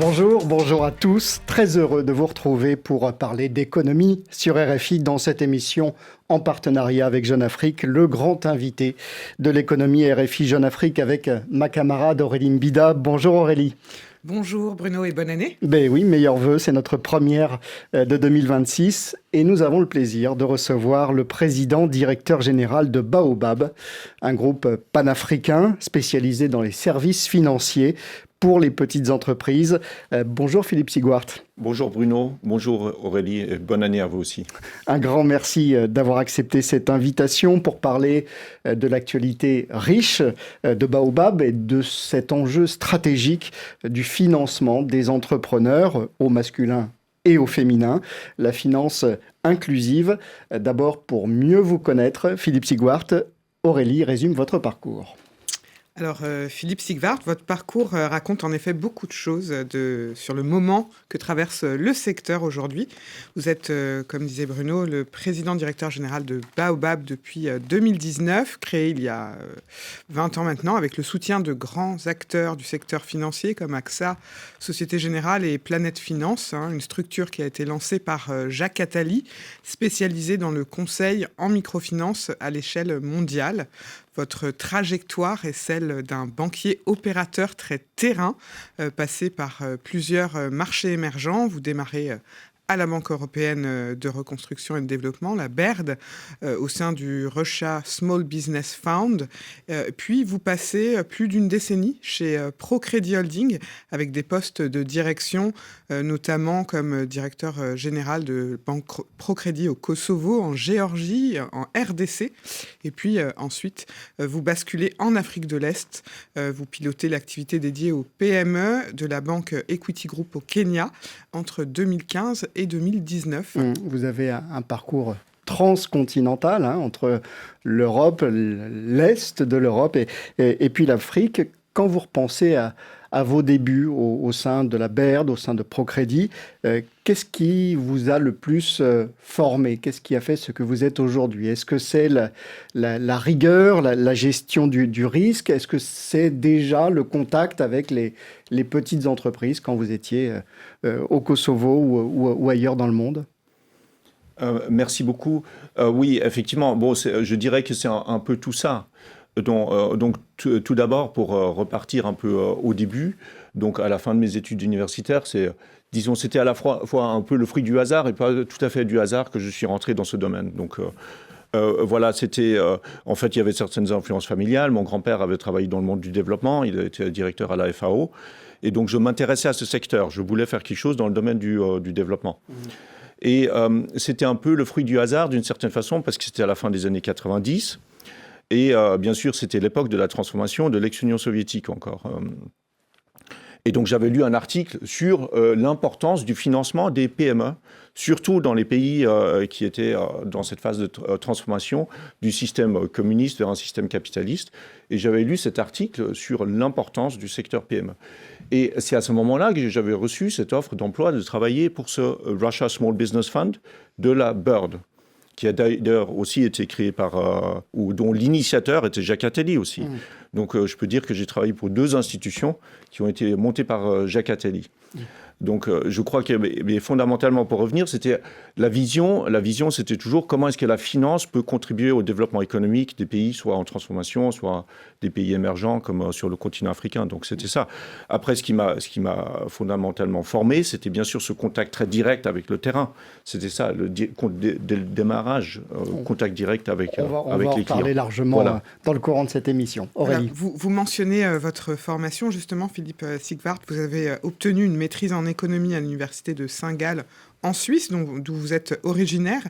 Bonjour à tous. Très heureux de vous retrouver pour parler d'économie sur RFI dans cette émission en partenariat avec Jeune Afrique, le grand invité de l'économie RFI Jeune Afrique avec ma camarade Aurélie Mbida. Bonjour Aurélie. Bonjour Bruno et bonne année. Ben oui, meilleurs vœux, c'est notre première de 2026 et nous avons le plaisir de recevoir le président directeur général de Baobab, un groupe panafricain spécialisé dans les services financiers pour les petites entreprises. Bonjour Philippe Sigwart. Bonjour Bruno, bonjour Aurélie, et bonne année à vous aussi. Un grand merci d'avoir accepté cette invitation pour parler de l'actualité riche de Baobab et de cet enjeu stratégique du financement des entrepreneurs au masculin et au féminin, la finance inclusive. D'abord, pour mieux vous connaître, Philippe Sigwart, Aurélie résume votre parcours. Alors Philippe Sigwart, votre parcours raconte en effet beaucoup de choses sur le moment que traverse le secteur aujourd'hui. Vous êtes, comme disait Bruno, le président directeur général de Baobab depuis 2019, créé il y a 20 ans maintenant, avec le soutien de grands acteurs du secteur financier comme AXA, Société Générale et Planète Finance, une structure qui a été lancée par Jacques Attali, spécialisée dans le conseil en microfinance à l'échelle mondiale. Votre trajectoire est celle d'un banquier opérateur très terrain, passé par plusieurs marchés émergents. Vous démarrez à la Banque européenne de reconstruction et de développement, la BERD, au sein du Russia Small Business Fund. Puis vous passez plus d'une décennie chez ProCredit Holding, avec des postes de direction, notamment comme directeur général de Banque ProCredit au Kosovo, en Géorgie, en RDC. Et puis ensuite, vous basculez en Afrique de l'Est. Vous pilotez l'activité dédiée aux PME de la Banque Equity Group au Kenya entre 2015 et 2019. Vous avez un parcours transcontinental entre l'Europe, l'Est de l'Europe et puis l'Afrique. Quand vous repensez à vos débuts au sein de la BERD, au sein de ProCredit, qu'est-ce qui vous a le plus formé ? Qu'est-ce qui a fait ce que vous êtes aujourd'hui ? Est-ce que c'est la rigueur, la gestion du risque ? Est-ce que c'est déjà le contact avec les petites entreprises quand vous étiez au Kosovo ou ailleurs dans le monde ? Merci beaucoup. Oui, effectivement, je dirais que c'est un peu tout ça. Donc tout d'abord, pour repartir un peu au début, donc à la fin de mes études universitaires, c'était à la fois un peu le fruit du hasard et pas tout à fait du hasard que je suis rentré dans ce domaine. Donc voilà, en fait, il y avait certaines influences familiales. Mon grand-père avait travaillé dans le monde du développement, il était directeur à la FAO, et donc je m'intéressais à ce secteur. Je voulais faire quelque chose dans le domaine du développement. Et c'était un peu le fruit du hasard d'une certaine façon, parce que c'était à la fin des années 90. Et bien sûr, c'était l'époque de la transformation de l'ex-Union soviétique encore. Et donc, j'avais lu un article sur l'importance du financement des PME, surtout dans les pays qui étaient dans cette phase de transformation du système communiste vers un système capitaliste. Et j'avais lu cet article sur l'importance du secteur PME. Et c'est à ce moment-là que j'avais reçu cette offre d'emploi de travailler pour ce Russia Small Business Fund de la BERD, qui a d'ailleurs aussi été créé dont l'initiateur était Jacques Attali aussi. Donc je peux dire que j'ai travaillé pour 2 institutions qui ont été montées par Jacques Attali. Donc je crois que, mais fondamentalement, pour revenir, c'était la vision. La vision, c'était toujours comment est-ce que la finance peut contribuer au développement économique des pays, soit en transformation, soit des pays émergents, comme sur le continent africain. Donc c'était ça. Après, ce qui m'a fondamentalement formé, c'était bien sûr ce contact très direct avec le terrain. C'était ça, le démarrage, contact direct avec les clients. On va en parler largement dans le courant de cette émission. Aurélie. Vous mentionnez votre formation, justement, Philippe Sigwart. Vous avez obtenu une maîtrise en économie à l'université de Saint-Gall en Suisse, d'où vous êtes originaire,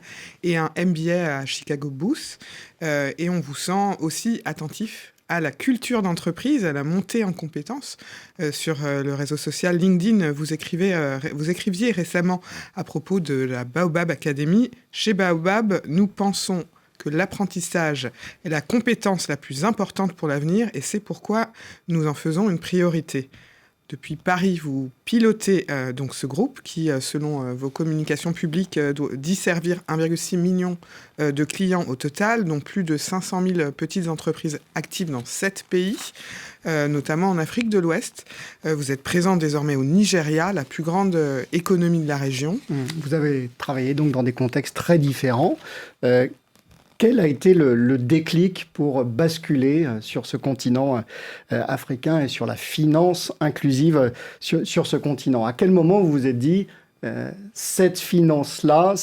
et un MBA à Chicago Booth. Et on vous sent aussi attentif à la culture d'entreprise, à la montée en compétences. Sur le réseau social LinkedIn, vous écriviez récemment à propos de la Baobab Academy. Chez Baobab, nous pensons que l'apprentissage est la compétence la plus importante pour l'avenir et c'est pourquoi nous en faisons une priorité. Depuis Paris, vous pilotez donc ce groupe qui, selon vos communications publiques, dit servir 1,6 million de clients au total, dont plus de 500 000 petites entreprises actives dans 7 pays, notamment en Afrique de l'Ouest. Vous êtes présent désormais au Nigeria, la plus grande économie de la région. Vous avez travaillé donc dans des contextes très différents. Quel a été le déclic pour basculer sur ce continent africain et sur la finance inclusive sur ce continent? À quel moment vous vous êtes dit cette finance-là,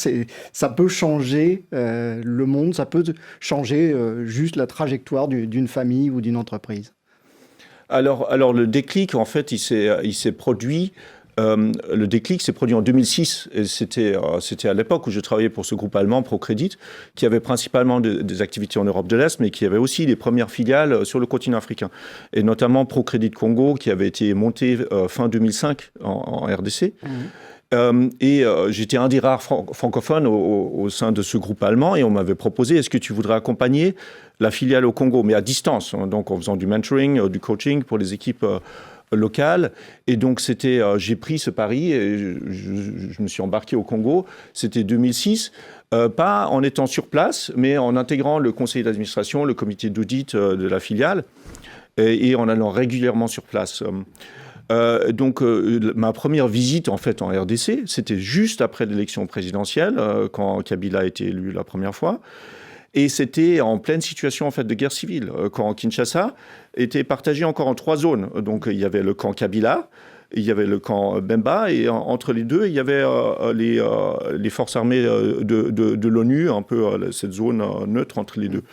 ça peut changer le monde, ça peut changer juste la trajectoire d'une famille ou d'une entreprise? Alors le déclic, en fait, il s'est produit. Le déclic s'est produit en 2006. Et c'était à l'époque où je travaillais pour ce groupe allemand, ProCredit, qui avait principalement des activités en Europe de l'Est, mais qui avait aussi les premières filiales sur le continent africain. Et notamment ProCredit Congo, qui avait été monté fin 2005 en RDC. J'étais un des rares francophones au sein de ce groupe allemand, et on m'avait proposé, est-ce que tu voudrais accompagner la filiale au Congo, mais à distance, hein, donc en faisant du mentoring, du coaching pour les équipes locales. Et donc j'ai pris ce pari et je me suis embarqué au Congo. C'était 2006, pas en étant sur place, mais en intégrant le conseil d'administration, le comité d'audit de la filiale, et en allant régulièrement sur place. Ma première visite en fait en RDC, c'était juste après l'élection présidentielle, quand Kabila a été élu la première fois. Et c'était en pleine situation en fait de guerre civile, quand Kinshasa était partagé encore en 3 zones. Donc il y avait le camp Kabila, il y avait le camp Bemba, et entre les deux, il y avait les forces armées de l'ONU, un peu cette zone neutre entre les deux.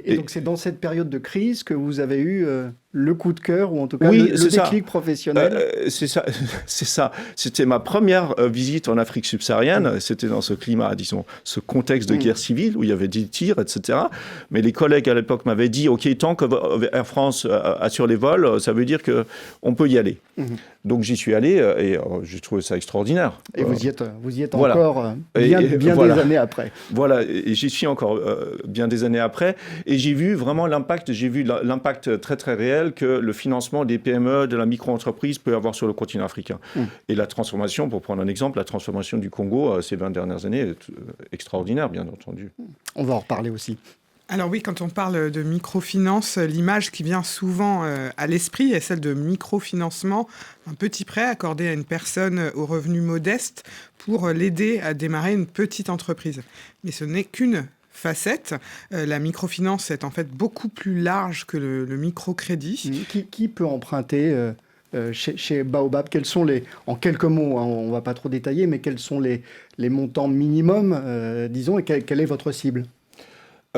Et donc c'est dans cette période de crise que vous avez eu le coup de cœur, ou en tout cas oui, le déclic professionnel? C'est ça. C'était ma première visite en Afrique subsaharienne. C'était dans ce climat, disons, ce contexte de guerre civile où il y avait des tirs, etc. Mais les collègues à l'époque m'avaient dit, OK, tant que Air France assure les vols, ça veut dire qu'on peut y aller. Donc j'y suis allé et j'ai trouvé ça extraordinaire. Et vous y êtes voilà. Encore bien voilà. des années après. Voilà, et j'y suis encore bien des années après. Et j'ai vu vraiment l'impact très très réel que le financement des PME, de la micro-entreprise peut avoir sur le continent africain. Et la transformation, pour prendre un exemple, la transformation du Congo ces 20 dernières années est extraordinaire, bien entendu. On va en reparler aussi. Alors oui, quand on parle de microfinance, l'image qui vient souvent à l'esprit est celle de microfinancement, un petit prêt accordé à une personne aux revenus modestes pour l'aider à démarrer une petite entreprise. Mais ce n'est qu'une facette. La microfinance est en fait beaucoup plus large que le microcrédit. Qui peut emprunter chez Baobab? Quels sont en quelques mots, hein, on ne va pas trop détailler, mais quels sont les montants minimums, disons, et quelle est votre cible?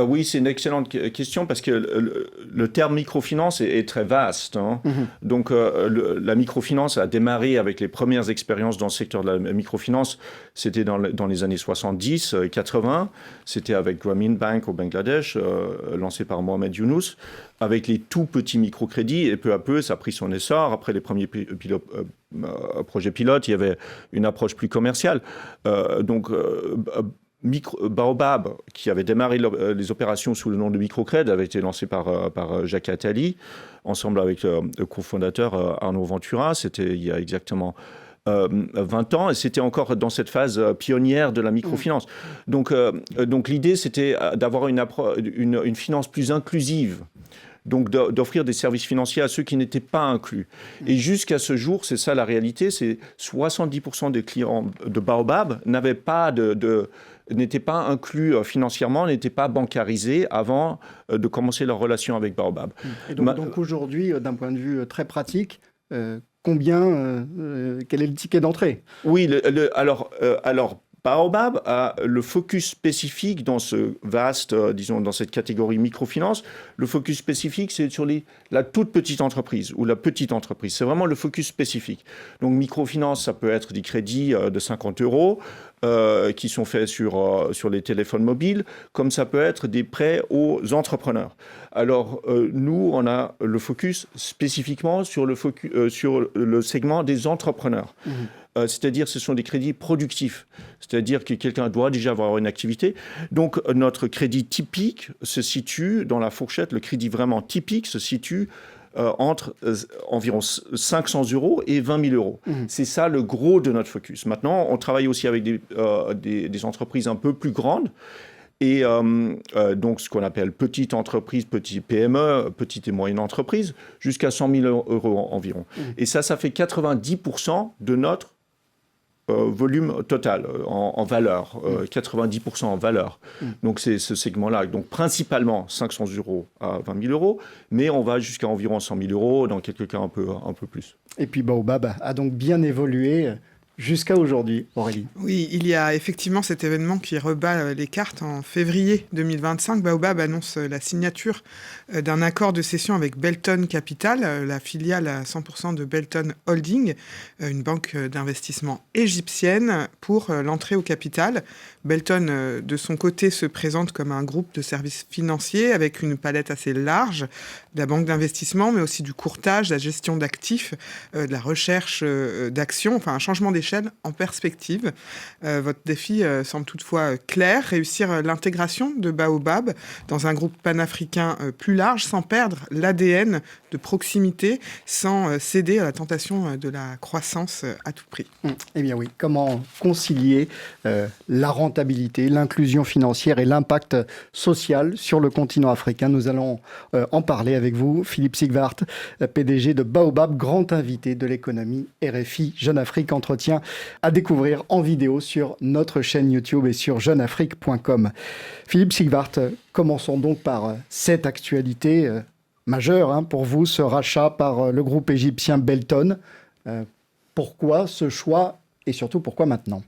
Oui, c'est une excellente question parce que le terme microfinance est très vaste. Hein. Donc, la microfinance a démarré avec les premières expériences dans le secteur de la microfinance. C'était dans les années 70, 80. C'était avec Grameen Bank au Bangladesh, lancé par Mohamed Younous, avec les tout petits microcrédits. Et peu à peu, ça a pris son essor. Après les premiers projets pilotes, il y avait une approche plus commerciale. Baobab, qui avait démarré les opérations sous le nom de Microcred, avait été lancé par Jacques Attali, ensemble avec le cofondateur Arnaud Ventura. C'était il y a exactement 20 ans, et c'était encore dans cette phase pionnière de la microfinance. Donc l'idée, c'était d'avoir une finance plus inclusive. Donc d'offrir des services financiers à ceux qui n'étaient pas inclus. Et jusqu'à ce jour, c'est ça la réalité, c'est 70% des clients de Baobab n'étaient pas inclus financièrement, n'étaient pas bancarisés avant de commencer leur relation avec Baobab. Et donc aujourd'hui, d'un point de vue très pratique, quel est le ticket d'entrée? Oui, alors Baobab a le focus spécifique dans ce vaste, disons, dans cette catégorie microfinance. Le focus spécifique, c'est sur la toute petite entreprise ou la petite entreprise. C'est vraiment le focus spécifique. Donc, microfinance, ça peut être des crédits de 50 € qui sont faits sur les téléphones mobiles, comme ça peut être des prêts aux entrepreneurs. Alors, nous, on a le focus spécifiquement sur le segment des entrepreneurs. C'est-à-dire ce sont des crédits productifs, c'est-à-dire que quelqu'un doit déjà avoir une activité. Donc notre crédit typique se situe dans la fourchette, le crédit vraiment typique se situe entre environ 500 € et 20 000 €. C'est ça le gros de notre focus. Maintenant, on travaille aussi avec des entreprises un peu plus grandes. Et donc, ce qu'on appelle petite entreprise, petit PME, petite et moyenne entreprise, jusqu'à 100 000 € environ. Et ça fait 90% de notre volume total en valeur, 90% en valeur. Donc, c'est ce segment-là. Donc, principalement 500 € à 20 000 €, mais on va jusqu'à environ 100 000 €, dans quelques cas un peu plus. Et puis, Baobab a donc bien évolué jusqu'à aujourd'hui, Aurélie. Oui, il y a effectivement cet événement qui rebat les cartes. En février 2025, Baobab annonce la signature d'un accord de cession avec Belton Capital, la filiale à 100% de Belton Holding, une banque d'investissement égyptienne, pour l'entrée au capital. Belton, de son côté, se présente comme un groupe de services financiers avec une palette assez large, de la banque d'investissement, mais aussi du courtage, de la gestion d'actifs, de la recherche d'actions, enfin un changement d'échelle en perspective. Votre défi semble toutefois clair, réussir l'intégration de Baobab dans un groupe panafricain plus large, sans perdre l'ADN de proximité, sans céder à la tentation de la croissance à tout prix. Eh bien oui, comment concilier la rentabilité, l'inclusion financière et l'impact social sur le continent africain? Nous allons en parler avec vous. Philippe Sigwart, PDG de Baobab, grand invité de l'économie RFI Jeune Afrique, entretien à découvrir en vidéo sur notre chaîne YouTube et sur jeuneafrique.com. Philippe Sigwart, commençons donc par cette actualité majeure pour vous, ce rachat par le groupe égyptien Belton. Pourquoi ce choix et surtout pourquoi maintenant ?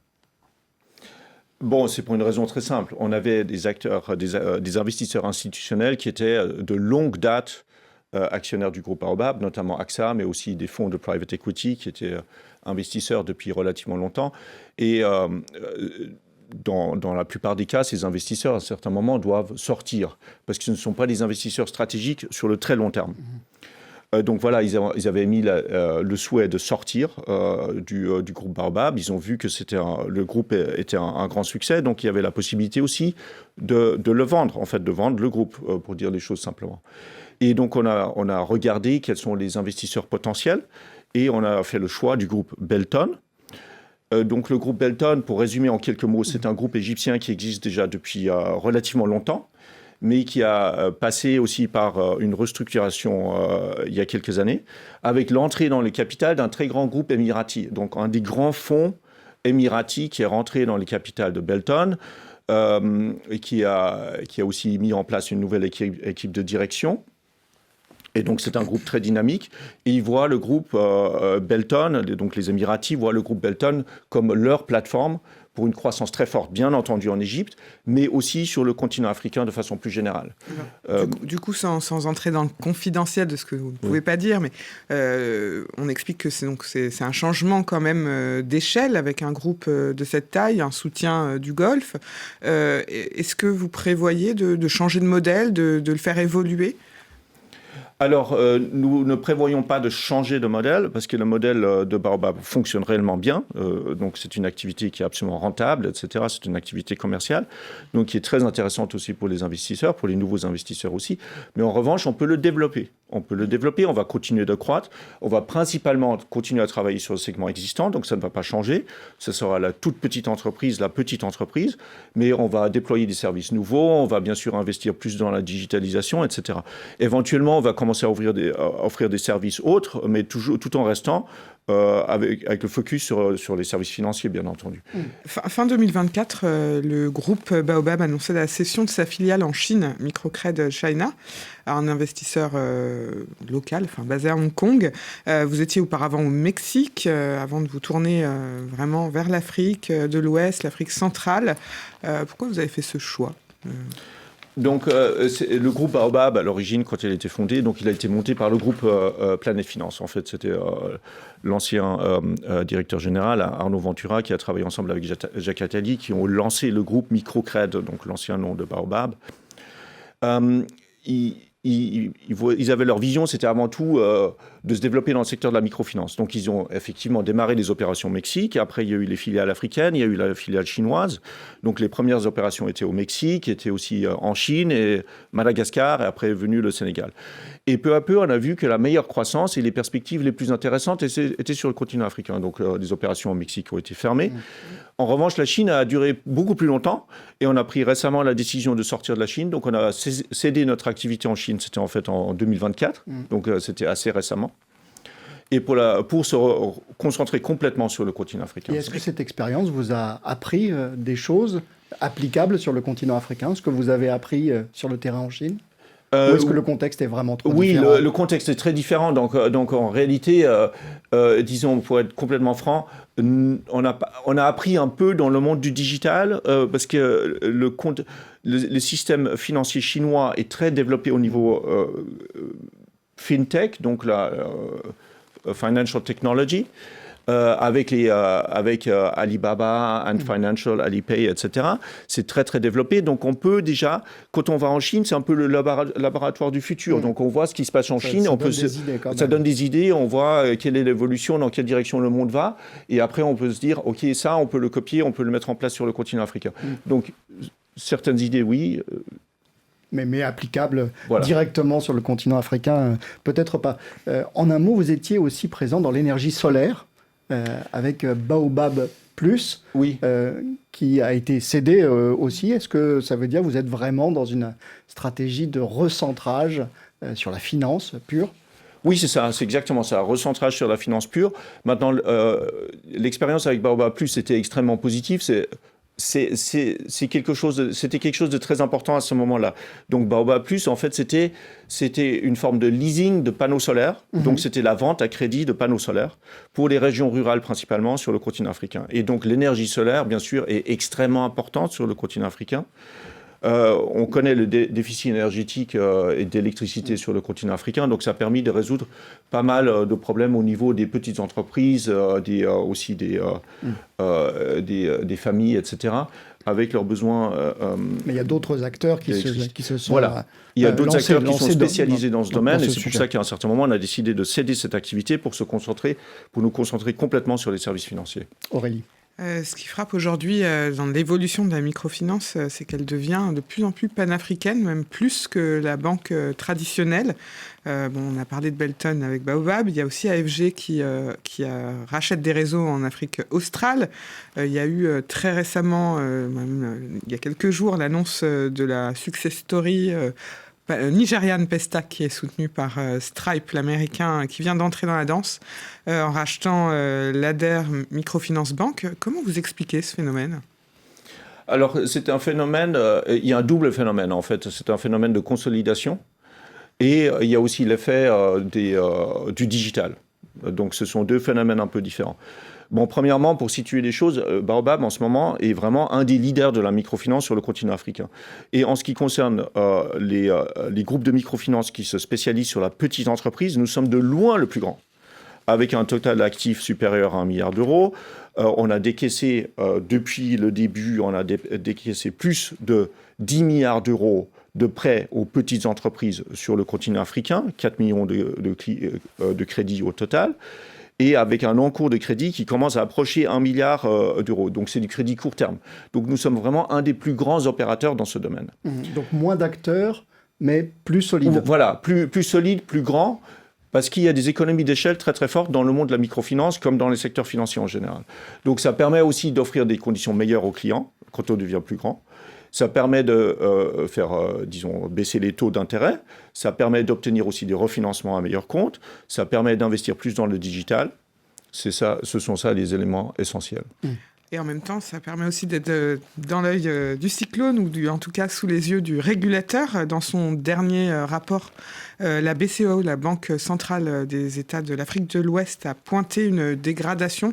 Bon, c'est pour une raison très simple. On avait des acteurs, des investisseurs institutionnels qui étaient de longue date actionnaires du groupe Baobab, notamment AXA, mais aussi des fonds de private equity qui étaient investisseurs depuis relativement longtemps. Et dans la plupart des cas, ces investisseurs, à un certain moment, doivent sortir parce que ce ne sont pas des investisseurs stratégiques sur le très long terme. Donc voilà, ils avaient mis le souhait de sortir du groupe Baobab. Ils ont vu que le groupe était un grand succès, donc il y avait la possibilité aussi de le vendre, en fait, de vendre le groupe, pour dire les choses simplement. Et donc on a regardé quels sont les investisseurs potentiels et on a fait le choix du groupe Belton. Donc le groupe Belton, pour résumer en quelques mots, c'est un groupe égyptien qui existe déjà depuis relativement longtemps, mais qui a passé aussi par une restructuration il y a quelques années, avec l'entrée dans le capital d'un très grand groupe émirati, donc un des grands fonds émiratis qui est rentré dans le capital de Belton, et qui a aussi mis en place une nouvelle équipe de direction. Et donc, c'est un groupe très dynamique. Et ils voient le groupe Belton, donc les Émiratis, voient le groupe Belton comme leur plateforme pour une croissance très forte, bien entendu en Égypte, mais aussi sur le continent africain de façon plus générale. Du coup, sans entrer dans le confidentiel de ce que vous ne pouvez pas dire, mais on explique que c'est un changement quand même d'échelle avec un groupe de cette taille, un soutien du Golfe. Est-ce que vous prévoyez de changer de modèle, de le faire évoluer ? Alors, nous ne prévoyons pas de changer de modèle parce que le modèle de Baobab fonctionne réellement bien. Donc, c'est une activité qui est absolument rentable, etc. C'est une activité commerciale, donc qui est très intéressante aussi pour les investisseurs, pour les nouveaux investisseurs aussi. Mais en revanche, on peut le développer. On va continuer de croître. On va principalement continuer à travailler sur le segment existant, donc ça ne va pas changer. Ce sera la toute petite entreprise, la petite entreprise, mais on va déployer des services nouveaux, on va bien sûr investir plus dans la digitalisation, etc. Éventuellement, on va commencer à offrir des services autres, mais tout en restant avec le focus sur les services financiers, bien entendu. Fin 2024, le groupe Baobab annonçait la cession de sa filiale en Chine, Microcred China, à un investisseur local, basé à Hong Kong. Vous étiez auparavant au Mexique, avant de vous tourner vraiment vers l'Afrique de l'Ouest, l'Afrique centrale. Pourquoi vous avez fait ce choix ? Donc, le groupe Baobab, à l'origine, quand il a été fondé, donc il a été monté par le groupe Planète Finance. En fait, c'était l'ancien directeur général, Arnaud Ventura, qui a travaillé ensemble avec Jacques Attali, qui ont lancé le groupe Microcred, donc l'ancien nom de Baobab. ils avaient leur vision, c'était avant tout de se développer dans le secteur de la microfinance. Donc, ils ont effectivement démarré des opérations au Mexique. Après, il y a eu les filiales africaines, il y a eu la filiale chinoise. Donc, les premières opérations étaient au Mexique, étaient aussi en Chine et Madagascar, et après est venu le Sénégal. Et peu à peu, on a vu que la meilleure croissance et les perspectives les plus intéressantes étaient sur le continent africain. Donc, les opérations au Mexique ont été fermées. En revanche, la Chine a duré beaucoup plus longtemps et on a pris récemment la décision de sortir de la Chine. Donc, on a cédé notre activité en Chine. C'était en fait en 2024. Donc, c'était assez récemment. Et pour se concentrer complètement sur le continent africain. Et est-ce que cette expérience vous a appris des choses applicables sur le continent africain, ce que vous avez appris sur le terrain en Chine ? Ou est-ce que le contexte est vraiment trop différent ? Oui, le contexte est très différent. Donc en réalité, disons, pour être complètement franc, on a appris un peu dans le monde du digital parce que le système financier chinois est très développé au niveau fintech, donc la financial technology. Avec Alibaba, Ant Financial, Alipay, etc. C'est très, très développé. Donc, on peut déjà, quand on va en Chine, c'est un peu le laboratoire du futur. Donc, on voit ce qui se passe en Chine. Ça donne des idées. On voit quelle est l'évolution, dans quelle direction le monde va. Et après, on peut se dire, OK, ça, on peut le copier, on peut le mettre en place sur le continent africain. Donc, certaines idées, oui. Mais applicable directement sur le continent africain, peut-être pas. En un mot, vous étiez aussi présent dans l'énergie solaire, avec Baobab Plus, qui a été cédé aussi. Est-ce que ça veut dire que vous êtes vraiment dans une stratégie de recentrage sur la finance pure ? Oui, c'est ça, c'est exactement ça, recentrage sur la finance pure. Maintenant, l'expérience avec Baobab Plus était extrêmement positive. C'était quelque chose de très important à ce moment-là. Donc Baobab Plus, en fait, c'était une forme de leasing de panneaux solaires. Donc c'était la vente à crédit de panneaux solaires pour les régions rurales principalement sur le continent africain. Et donc l'énergie solaire, bien sûr, est extrêmement importante sur le continent africain. On connaît le déficit énergétique et d'électricité sur le continent africain, donc ça a permis de résoudre pas mal de problèmes au niveau des petites entreprises, aussi des familles, etc., avec leurs besoins. Mais il y a d'autres acteurs qui se sont il y a d'autres acteurs qui sont spécialisés dans ce domaine, et c'est pour ça qu'à un certain moment, on a décidé de céder cette activité pour nous concentrer complètement sur les services financiers. Aurélie. Ce qui frappe aujourd'hui dans l'évolution de la microfinance, c'est qu'elle devient de plus en plus panafricaine, même plus que la banque traditionnelle. On a parlé de Belton avec Baobab, il y a aussi AFG qui rachète des réseaux en Afrique australe. Il y a eu très récemment, il y a quelques jours, l'annonce de la success story Nigerian Pestac, qui est soutenu par Stripe, l'américain, qui vient d'entrer dans la danse en rachetant l'Ader Microfinance Bank. Comment vous expliquez ce phénomène ? Alors, c'est un phénomène, il y a un double phénomène en fait. C'est un phénomène de consolidation et il y a aussi l'effet du digital. Donc, ce sont deux phénomènes un peu différents. Bon, premièrement, pour situer les choses, Baobab, en ce moment, est vraiment un des leaders de la microfinance sur le continent africain. Et en ce qui concerne les groupes de microfinance qui se spécialisent sur la petite entreprise, nous sommes de loin le plus grand, avec un total d'actifs supérieur à 1 milliard d'euros. On a décaissé, depuis le début, on a décaissé plus de 10 milliards d'euros de prêts aux petites entreprises sur le continent africain, 4 millions de crédits au total, et avec un encours de crédit qui commence à approcher 1 milliard d'euros. Donc c'est du crédit court terme. Donc nous sommes vraiment un des plus grands opérateurs dans ce domaine. Donc moins d'acteurs, mais plus solide. Voilà, plus solide, plus grand, parce qu'il y a des économies d'échelle très très fortes dans le monde de la microfinance, comme dans les secteurs financiers en général. Donc ça permet aussi d'offrir des conditions meilleures aux clients, quand on devient plus grand. Ça permet de faire, baisser les taux d'intérêt. Ça permet d'obtenir aussi des refinancements à meilleur compte. Ça permet d'investir plus dans le digital. Ce sont ça les éléments essentiels. Et en même temps, ça permet aussi d'être dans l'œil du cyclone, ou en tout cas sous les yeux du régulateur. Dans son dernier rapport, la BCEAO, la Banque centrale des États de l'Afrique de l'Ouest, a pointé une dégradation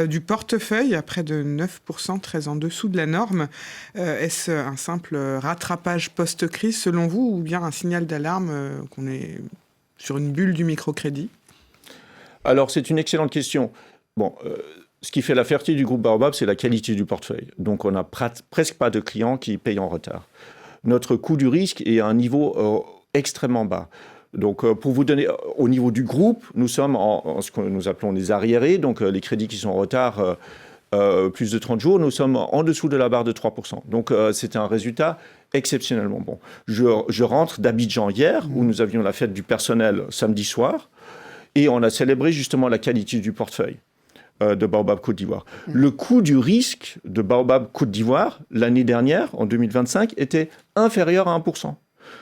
du portefeuille à près de 9%, très en dessous de la norme. Est-ce un simple rattrapage post-crise selon vous, ou bien un signal d'alarme qu'on est sur une bulle du microcrédit ? Alors, c'est une excellente question. Bon, ce qui fait la fierté du groupe Baobab, c'est la qualité du portefeuille. Donc, on n'a presque pas de clients qui payent en retard. Notre coût du risque est à un niveau extrêmement bas. Donc, pour vous donner, au niveau du groupe, nous sommes en ce que nous appelons les arriérés, donc les crédits qui sont en retard plus de 30 jours, nous sommes en dessous de la barre de 3%. Donc, c'est un résultat exceptionnellement bon. Je rentre d'Abidjan hier, où nous avions la fête du personnel samedi soir, et on a célébré justement la qualité du portefeuille de Baobab Côte d'Ivoire. Le coût du risque de Baobab Côte d'Ivoire, l'année dernière, en 2025, était inférieur à 1%.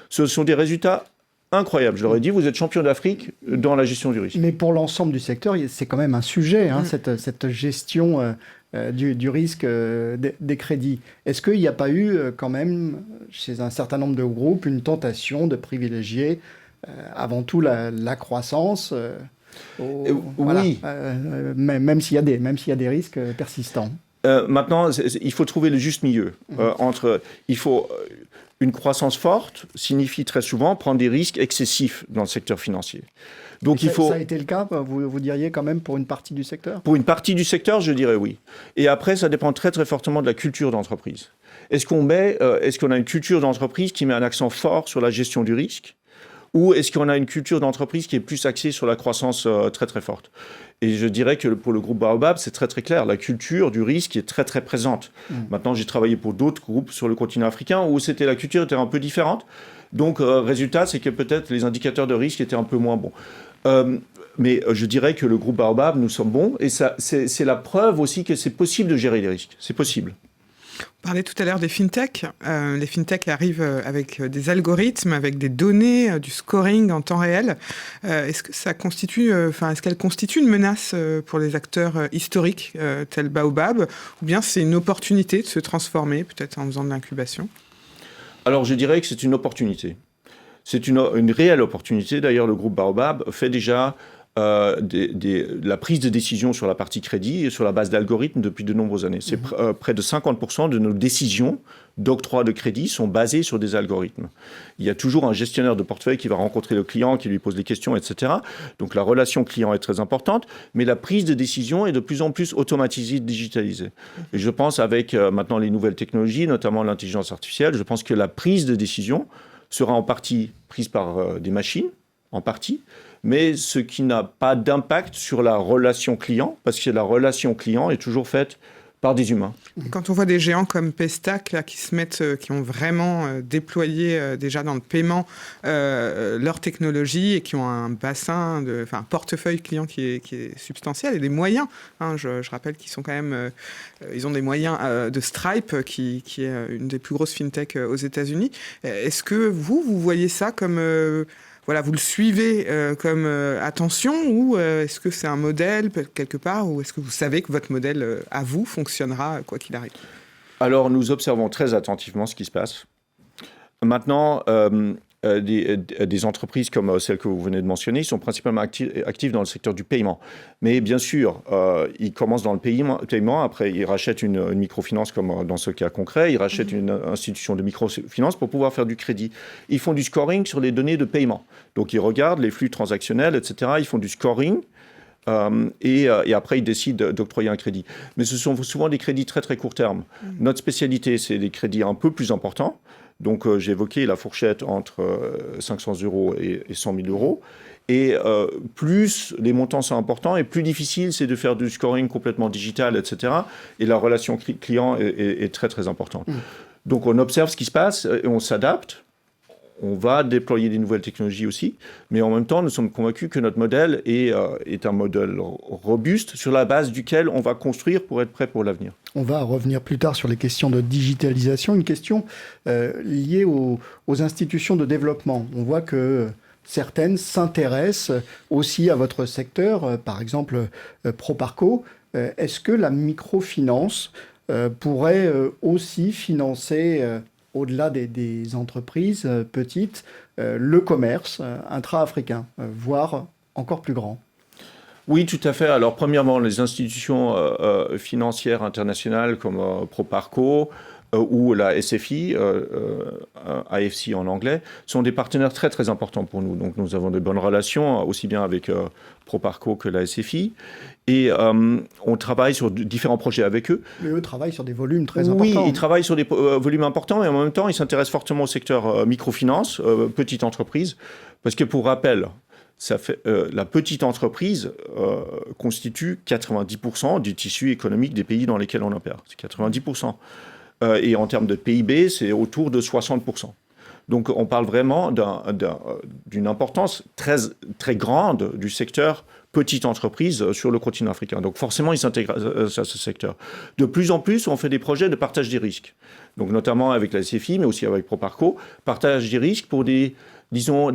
Ce sont des résultats incroyables. Je leur ai dit, vous êtes champion d'Afrique dans la gestion du risque. Mais pour l'ensemble du secteur, c'est quand même un sujet, cette gestion du risque des crédits. Est-ce qu'il n'y a pas eu quand même, chez un certain nombre de groupes, une tentation de privilégier avant tout la croissance oui. Même s'il y a des risques persistants. Maintenant, il faut trouver le juste milieu. Une croissance forte signifie très souvent prendre des risques excessifs dans le secteur financier. Donc, ça a été le cas, vous diriez quand même, pour une partie du secteur ? Pour une partie du secteur, je dirais oui. Et après, ça dépend très très fortement de la culture d'entreprise. Est-ce qu'on a une culture d'entreprise qui met un accent fort sur la gestion du risque ? Ou est-ce qu'on a une culture d'entreprise qui est plus axée sur la croissance très très forte ? Et je dirais que pour le groupe Baobab, c'est très très clair. La culture du risque est très très présente. Maintenant, j'ai travaillé pour d'autres groupes sur le continent africain où la culture était un peu différente. Donc, résultat, c'est que peut-être les indicateurs de risque étaient un peu moins bons. Mais je dirais que le groupe Baobab, nous sommes bons. Et ça, c'est la preuve aussi que c'est possible de gérer les risques. C'est possible. On parlait tout à l'heure des fintechs. Les fintechs arrivent avec des algorithmes, avec des données, du scoring en temps réel. Est-ce qu'elles constituent une menace pour les acteurs historiques tels Baobab, ou bien c'est une opportunité de se transformer, peut-être en faisant de l'incubation ? Alors, je dirais que c'est une opportunité. C'est une réelle opportunité. D'ailleurs, le groupe Baobab fait déjà la prise de décision sur la partie crédit et sur la base d'algorithmes depuis de nombreuses années. C'est près de 50% de nos décisions d'octroi de crédit sont basées sur des algorithmes. Il y a toujours un gestionnaire de portefeuille qui va rencontrer le client, qui lui pose des questions, etc. Donc la relation client est très importante, mais la prise de décision est de plus en plus automatisée, digitalisée. Et je pense avec maintenant les nouvelles technologies, notamment l'intelligence artificielle, je pense que la prise de décision sera en partie prise par des machines, en partie, mais ce qui n'a pas d'impact sur la relation client, parce que la relation client est toujours faite par des humains. Quand on voit des géants comme Pestac là, qui ont vraiment déployé déjà dans le paiement leur technologie et qui ont un un portefeuille client qui est substantiel et des moyens. Je rappelle qu'ils sont quand même, ils ont des moyens de Stripe qui est une des plus grosses fintechs aux États-Unis. Est-ce que vous voyez ça comme vous le suivez comme attention, ou est-ce que c'est un modèle quelque part, ou est-ce que vous savez que votre modèle à vous fonctionnera quoi qu'il arrive ? Alors, nous observons très attentivement ce qui se passe. Maintenant, des entreprises comme celles que vous venez de mentionner sont principalement actives dans le secteur du paiement. Mais bien sûr, ils commencent dans le paiement, après ils rachètent une microfinance comme dans ce cas concret, ils rachètent une institution de microfinance pour pouvoir faire du crédit. Ils font du scoring sur les données de paiement. Donc ils regardent les flux transactionnels, etc. Ils font du scoring. Et après, ils décident d'octroyer un crédit. Mais ce sont souvent des crédits très, très court terme. Notre spécialité, c'est des crédits un peu plus importants. Donc, j'ai évoqué la fourchette entre 500 € et 100 000 €. Et plus les montants sont importants, et plus difficile c'est de faire du scoring complètement digital, etc. Et la relation client est très, très importante. Donc, on observe ce qui se passe et on s'adapte. On va déployer des nouvelles technologies aussi, mais en même temps, nous sommes convaincus que notre modèle est un modèle robuste sur la base duquel on va construire pour être prêt pour l'avenir. On va revenir plus tard sur les questions de digitalisation. Une question liée aux institutions de développement. On voit que certaines s'intéressent aussi à votre secteur, par exemple Proparco. Est-ce que la microfinance pourrait aussi financer au-delà des entreprises petites, le commerce intra-africain, voire encore plus grand? Oui, tout à fait. Alors, premièrement, les institutions financières internationales comme Proparco ou la SFI, AFC en anglais, sont des partenaires très très importants pour nous. Donc nous avons de bonnes relations, aussi bien avec Proparco que la SFI. Et on travaille sur différents projets avec eux. Mais eux travaillent sur des volumes très Oui, importants. ils travaillent sur des volumes importants et en même temps, ils s'intéressent fortement au secteur microfinance, petite entreprise. Parce que pour rappel, la petite entreprise constitue 90% du tissu économique des pays dans lesquels on opère. C'est 90%. Et en termes de PIB, c'est autour de 60%. Donc on parle vraiment d'une importance très, très grande du secteur petite entreprise sur le continent africain. Donc forcément, ils s'intègrent à ce secteur. De plus en plus, on fait des projets de partage des risques. Donc notamment avec la SFI, mais aussi avec Proparco, partage des risques pour des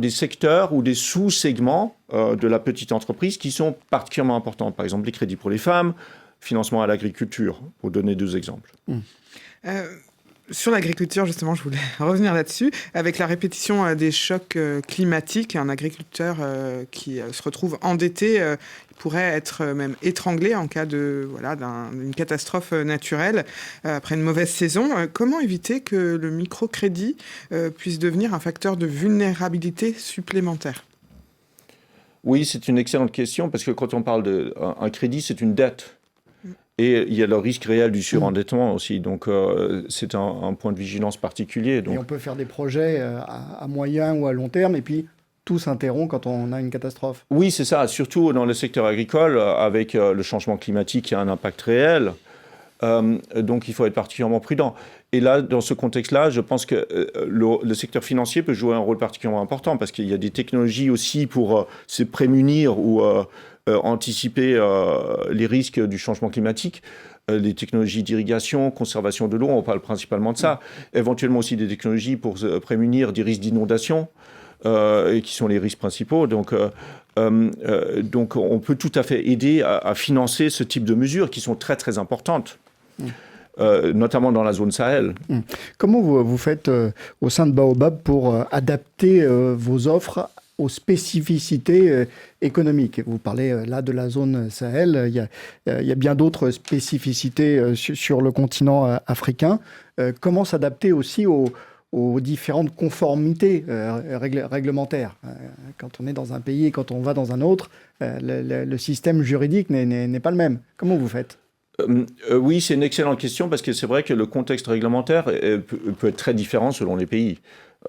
secteurs ou des sous-segments de la petite entreprise qui sont particulièrement importants. Par exemple, les crédits pour les femmes, financement à l'agriculture, pour donner 2 exemples. Sur l'agriculture, justement, je voulais revenir là-dessus. Avec la répétition des chocs climatiques, un agriculteur qui se retrouve endetté pourrait être même étranglé en cas d'une catastrophe naturelle après une mauvaise saison. Comment éviter que le microcrédit puisse devenir un facteur de vulnérabilité supplémentaire ? Oui, c'est une excellente question parce que quand on parle d'un crédit, c'est une dette. Et il y a le risque réel du surendettement aussi. Donc, c'est un point de vigilance particulier. Donc. Et on peut faire des projets à moyen ou à long terme et puis tout s'interrompt quand on a une catastrophe. Oui, c'est ça. Surtout dans le secteur agricole, avec le changement climatique qui a un impact réel. Donc, il faut être particulièrement prudent. Et là, dans ce contexte-là, je pense que le secteur financier peut jouer un rôle particulièrement important parce qu'il y a des technologies aussi pour se prémunir ou anticiper les risques du changement climatique. Les technologies d'irrigation, conservation de l'eau, on parle principalement de ça. Éventuellement aussi des technologies pour se prémunir des risques d'inondation, qui sont les risques principaux. Donc, on peut tout à fait aider à financer ce type de mesures qui sont très, très importantes. Notamment dans la zone Sahel. Comment vous faites au sein de Baobab pour adapter vos offres aux spécificités économiques? Vous parlez là de la zone Sahel, il y a bien d'autres spécificités sur le continent africain. Comment s'adapter aussi aux différentes conformités réglementaires? Quand on est dans un pays et quand on va dans un autre, le système juridique n'est pas le même. Comment vous faites? Oui, c'est une excellente question parce que c'est vrai que le contexte réglementaire peut être très différent selon les pays.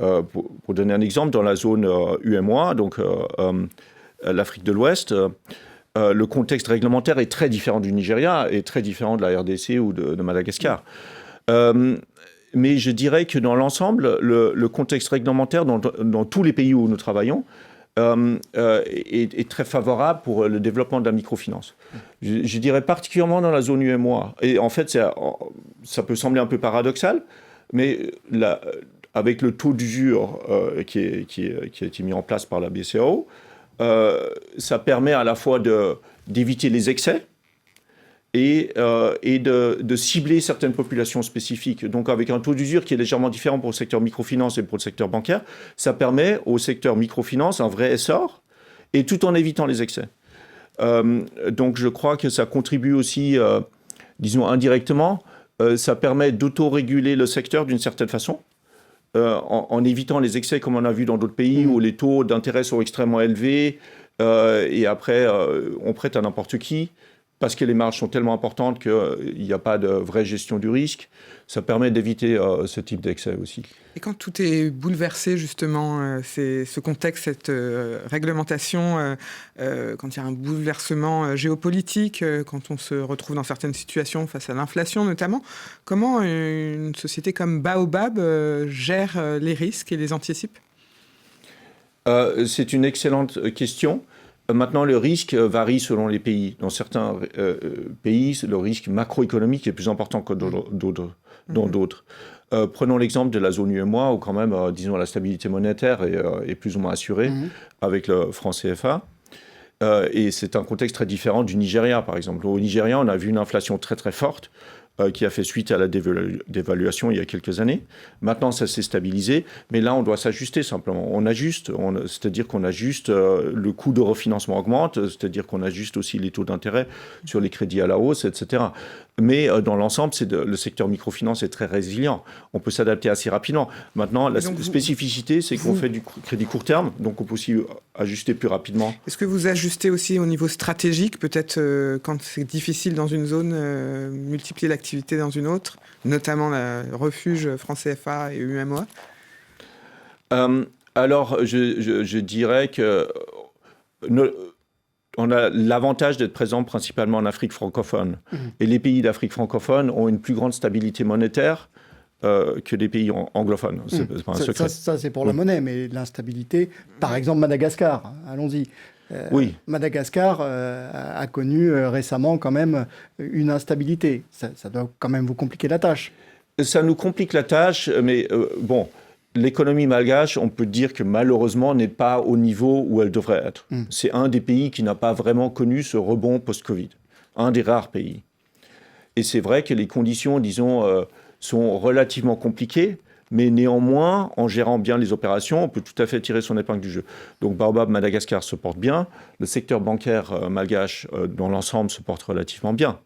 Pour donner un exemple, dans la zone UEMOA, donc l'Afrique de l'Ouest, le contexte réglementaire est très différent du Nigeria et très différent de la RDC ou de Madagascar. Mais je dirais que dans l'ensemble, le contexte réglementaire dans tous les pays où nous travaillons est très favorable pour le développement de la microfinance. Je dirais particulièrement dans la zone UEMOA. Et en fait, ça peut sembler un peu paradoxal, mais avec le taux d'usure qui a été mis en place par la BCAO, ça permet à la fois d'éviter les excès et de cibler certaines populations spécifiques. Donc avec un taux d'usure qui est légèrement différent pour le secteur microfinance et pour le secteur bancaire, ça permet au secteur microfinance un vrai essor, et tout en évitant les excès. Donc je crois que ça contribue aussi, disons indirectement, ça permet d'autoréguler le secteur d'une certaine façon, en évitant les excès comme on a vu dans d'autres pays où les taux d'intérêt sont extrêmement élevés, et après on prête à n'importe qui, parce que les marges sont tellement importantes qu'il n'y a pas de vraie gestion du risque. Ça permet d'éviter ce type d'excès aussi. Et quand tout est bouleversé, justement, c'est ce contexte, cette réglementation, quand il y a un bouleversement géopolitique, quand on se retrouve dans certaines situations face à l'inflation notamment, comment une société comme Baobab gère les risques et les anticipe ? C'est une excellente question. Maintenant, le risque varie selon les pays. Dans certains pays, le risque macroéconomique est plus important que dans d'autres. Prenons l'exemple de la zone UEMOA, où quand même, disons, la stabilité monétaire est plus ou moins assurée avec le franc CFA. Et c'est un contexte très différent du Nigeria, par exemple. Au Nigeria, on a vu une inflation très très forte qui a fait suite à la dévaluation il y a quelques années. Maintenant, ça s'est stabilisé, mais là, on doit s'ajuster simplement. On ajuste, c'est-à-dire qu'on ajuste, le coût de refinancement augmente, c'est-à-dire qu'on ajuste aussi les taux d'intérêt sur les crédits à la hausse, etc. Mais dans l'ensemble, le secteur microfinance est très résilient. On peut s'adapter assez rapidement. Maintenant, la spécificité, c'est qu'on fait du crédit court terme, donc on peut aussi ajuster plus rapidement. Est-ce que vous ajustez aussi au niveau stratégique, peut-être quand c'est difficile dans une zone, multiplier l'activité dans une autre, notamment le refuge franc CFA et UMOA? Alors, je dirais que on a l'avantage d'être présent principalement en Afrique francophone. Et les pays d'Afrique francophone ont une plus grande stabilité monétaire que les pays anglophones. C'est pas un secret. Ça, c'est pour la monnaie, mais l'instabilité, par exemple Madagascar, allons-y. Oui. Madagascar a connu récemment quand même une instabilité. Ça doit quand même vous compliquer la tâche. Ça nous complique la tâche, mais bon... L'économie malgache, on peut dire que malheureusement, n'est pas au niveau où elle devrait être. C'est un des pays qui n'a pas vraiment connu ce rebond post-Covid. Un des rares pays. Et c'est vrai que les conditions, disons, sont relativement compliquées, mais néanmoins, en gérant bien les opérations, on peut tout à fait tirer son épingle du jeu. Donc Baobab Madagascar se porte bien. Le secteur bancaire malgache, dans l'ensemble, se porte relativement bien.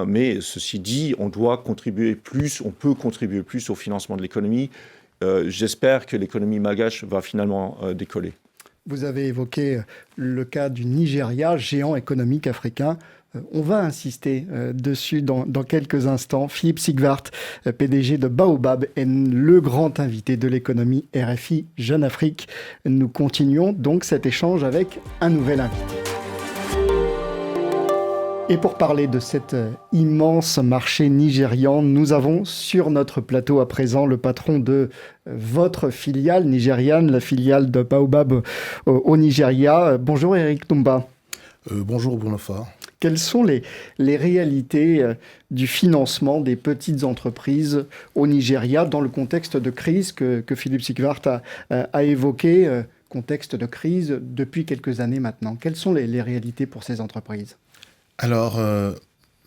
Mais ceci dit, on peut contribuer plus au financement de l'économie. J'espère que l'économie malgache va finalement décoller. Vous avez évoqué le cas du Nigeria, géant économique africain. On va insister dessus dans quelques instants. Philippe Sigwart, PDG de Baobab, est le grand invité de l'économie RFI Jeune Afrique. Nous continuons donc cet échange avec un nouvel invité. Et pour parler de cet immense marché nigérian, nous avons sur notre plateau à présent le patron de votre filiale nigériane, la filiale de Baobab au Nigeria. Bonjour Eric Toumba. Bonjour Bruno Faure. Quelles sont les réalités du financement des petites entreprises au Nigeria dans le contexte de crise que Philippe Sigwart a évoqué, contexte de crise depuis quelques années maintenant? Quelles sont les réalités pour ces entreprises? Alors,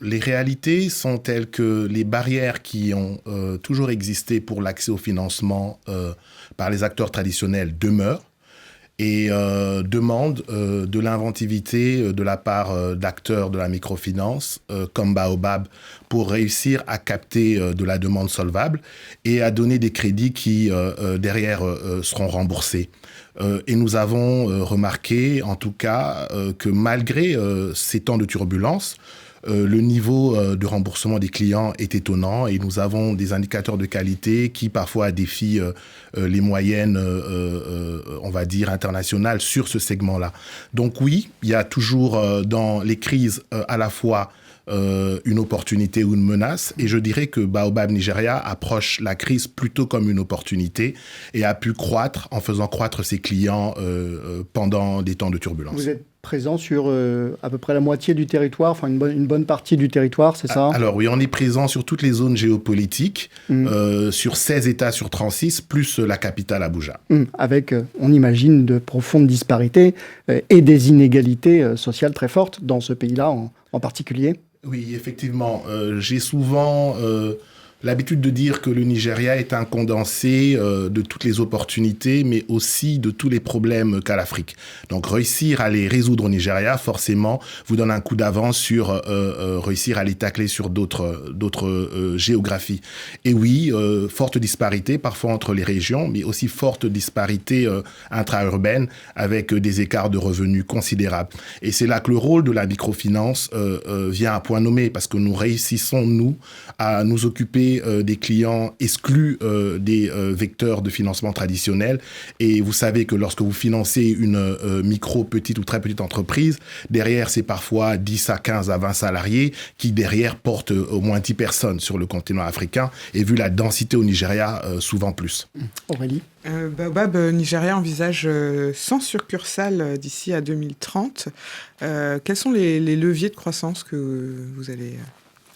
les réalités sont telles que les barrières qui ont toujours existé pour l'accès au financement par les acteurs traditionnels demeurent et demandent de l'inventivité de la part d'acteurs de la microfinance comme Baobab pour réussir à capter de la demande solvable et à donner des crédits qui, derrière, seront remboursés. Et nous avons remarqué, en tout cas, que malgré ces temps de turbulence, le niveau de remboursement des clients est étonnant et nous avons des indicateurs de qualité qui parfois défient les moyennes, on va dire, internationales sur ce segment-là. Donc oui, il y a toujours dans les crises à la fois une opportunité ou une menace. Et je dirais que Baobab Nigeria approche la crise plutôt comme une opportunité et a pu croître en faisant croître ses clients pendant des temps de turbulence. Vous êtes présent sur à peu près la moitié du territoire, enfin une bonne partie du territoire, c'est ça? Alors oui, on est présent sur toutes les zones géopolitiques, sur 16 États sur 36, plus la capitale Abuja. Avec, on imagine, de profondes disparités et des inégalités sociales très fortes dans ce pays-là en particulier. Oui, effectivement. J'ai souvent l'habitude de dire que le Nigeria est un condensé de toutes les opportunités, mais aussi de tous les problèmes qu'a l'Afrique. Donc réussir à les résoudre au Nigeria, forcément, vous donne un coup d'avance sur réussir à les tacler sur d'autres géographies. Et oui, forte disparité parfois entre les régions, mais aussi forte disparité intra-urbaine avec des écarts de revenus considérables. Et c'est là que le rôle de la microfinance vient à point nommé, parce que nous réussissons, nous, à nous occuper des clients exclus des vecteurs de financement traditionnels. Et vous savez que lorsque vous financez une petite ou très petite entreprise, derrière, c'est parfois 10 à 15 à 20 salariés qui, derrière, portent au moins 10 personnes sur le continent africain. Et vu la densité au Nigeria, souvent plus. Aurélie? Baobab Nigeria envisage 100 succursales d'ici à 2030. Quels sont les leviers de croissance que vous allez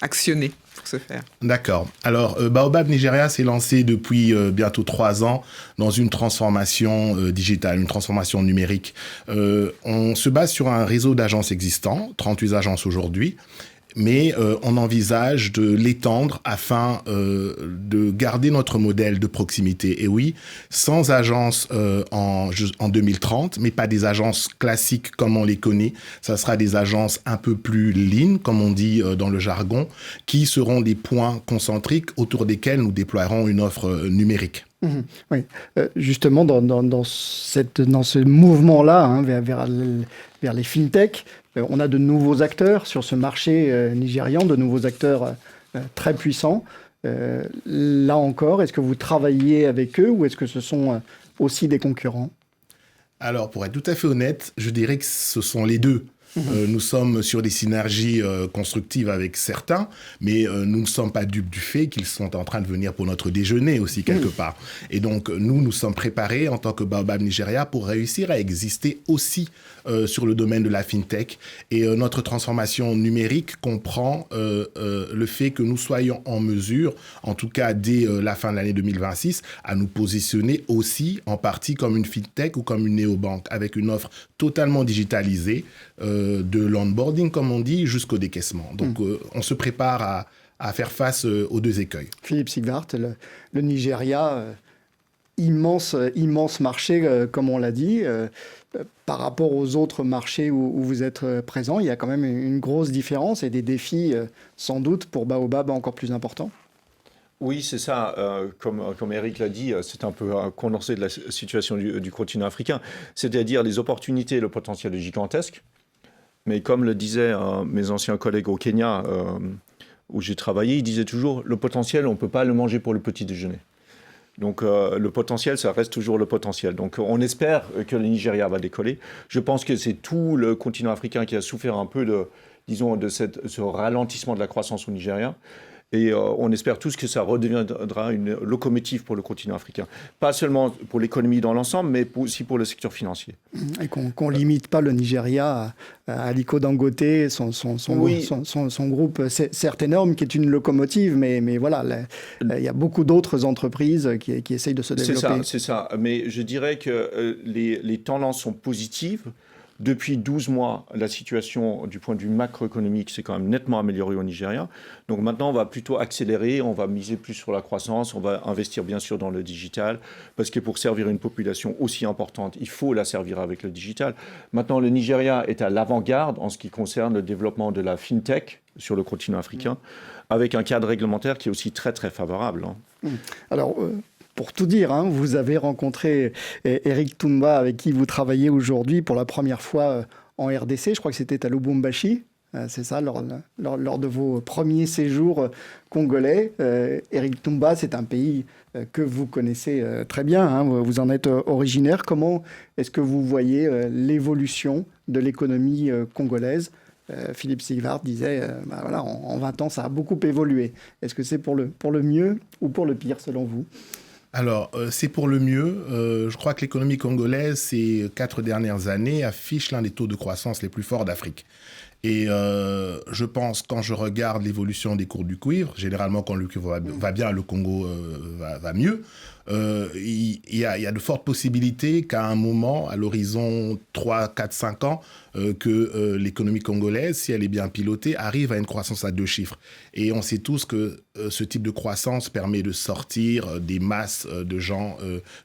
actionner pour ce faire? D'accord. Alors, Baobab Nigeria s'est lancé depuis bientôt 3 ans dans une transformation digitale, une transformation numérique. On se base sur un réseau d'agences existants, 38 agences aujourd'hui. mais on envisage de l'étendre afin de garder notre modèle de proximité. Et oui, sans agence en 2030, mais pas des agences classiques comme on les connaît. Ça sera des agences un peu plus lean, comme on dit dans le jargon, qui seront des points concentriques autour desquels nous déploierons une offre numérique. Mmh, oui, justement dans ce mouvement-là, hein, vers les fintech, on a de nouveaux acteurs sur ce marché nigérian, de nouveaux acteurs très puissants. Là encore, est-ce que vous travaillez avec eux ou est-ce que ce sont aussi des concurrents? Alors, pour être tout à fait honnête, je dirais que ce sont les deux. Nous sommes sur des synergies constructives avec certains, mais nous ne sommes pas dupes du fait qu'ils sont en train de venir pour notre déjeuner aussi quelque part. Et donc, nous sommes préparés en tant que Baobab Nigeria pour réussir à exister aussi sur le domaine de la fintech. Et notre transformation numérique comprend le fait que nous soyons en mesure, en tout cas dès la fin de l'année 2026, à nous positionner aussi en partie comme une fintech ou comme une néobanque, avec une offre totalement digitalisée, de l'onboarding, comme on dit, jusqu'au décaissement. Donc, on se prépare à faire face aux deux écueils. Philippe Sigvart, le Nigeria, immense marché, comme on l'a dit. Par rapport aux autres marchés où vous êtes présent, il y a quand même une grosse différence et des défis, sans doute, pour Baobab encore plus importants. Oui, c'est ça. Comme Eric l'a dit, c'est un peu un condensé de la situation du continent africain. C'est-à-dire les opportunités et le potentiel est gigantesque. Mais comme le disaient mes anciens collègues au Kenya, où j'ai travaillé, ils disaient toujours, le potentiel, on ne peut pas le manger pour le petit déjeuner. Donc le potentiel, ça reste toujours le potentiel. Donc on espère que le Nigeria va décoller. Je pense que c'est tout le continent africain qui a souffert un peu de ce ralentissement de la croissance au Nigeria. Et on espère tous que ça redeviendra une locomotive pour le continent africain. Pas seulement pour l'économie dans l'ensemble, mais aussi pour le secteur financier. Et qu'on limite pas le Nigeria à Aliko Dangote, son groupe, certes énorme, qui est une locomotive, mais voilà, il y a beaucoup d'autres entreprises qui essayent de se développer. C'est ça. Mais je dirais que les tendances sont positives. Depuis 12 mois, la situation du point de vue macroéconomique s'est quand même nettement améliorée au Nigeria. Donc maintenant, on va plutôt accélérer, on va miser plus sur la croissance, on va investir bien sûr dans le digital, parce que pour servir une population aussi importante, il faut la servir avec le digital. Maintenant, le Nigeria est à l'avant-garde en ce qui concerne le développement de la fintech sur le continent africain, avec un cadre réglementaire qui est aussi très très favorable. Alors, pour tout dire, hein, vous avez rencontré Eric Toumba, avec qui vous travaillez aujourd'hui pour la première fois en RDC. Je crois que c'était à Lubumbashi. C'est ça, lors de vos premiers séjours congolais. Eric Toumba, c'est un pays que vous connaissez très bien. Hein, vous en êtes originaire. Comment est-ce que vous voyez l'évolution de l'économie congolaise? Philippe Sigvart disait, voilà, en 20 ans, ça a beaucoup évolué. Est-ce que c'est pour le mieux ou pour le pire, selon vous? Alors, c'est pour le mieux. Je crois que l'économie congolaise, ces 4 dernières années, affiche l'un des taux de croissance les plus forts d'Afrique. Et je pense, quand je regarde l'évolution des cours du cuivre, généralement quand le cuivre va bien, le Congo va mieux, il y a de fortes possibilités qu'à un moment, à l'horizon 3, 4, 5 ans, que l'économie congolaise, si elle est bien pilotée, arrive à une croissance à 2 chiffres. Et on sait tous que ce type de croissance permet de sortir des masses de gens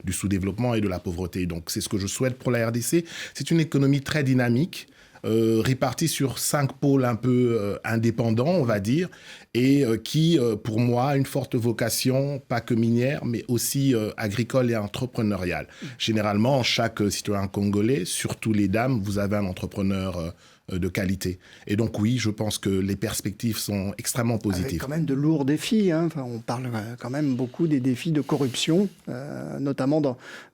du sous-développement et de la pauvreté. Donc c'est ce que je souhaite pour la RDC. C'est une économie très dynamique, répartis sur 5 pôles un peu indépendants, on va dire, et qui, pour moi, a une forte vocation, pas que minière, mais aussi agricole et entrepreneuriale. Généralement, chaque citoyen congolais, surtout les dames, vous avez un entrepreneur de qualité. Et donc oui, je pense que les perspectives sont extrêmement positives. Avec quand même de lourds défis. Hein. Enfin, on parle quand même beaucoup des défis de corruption, notamment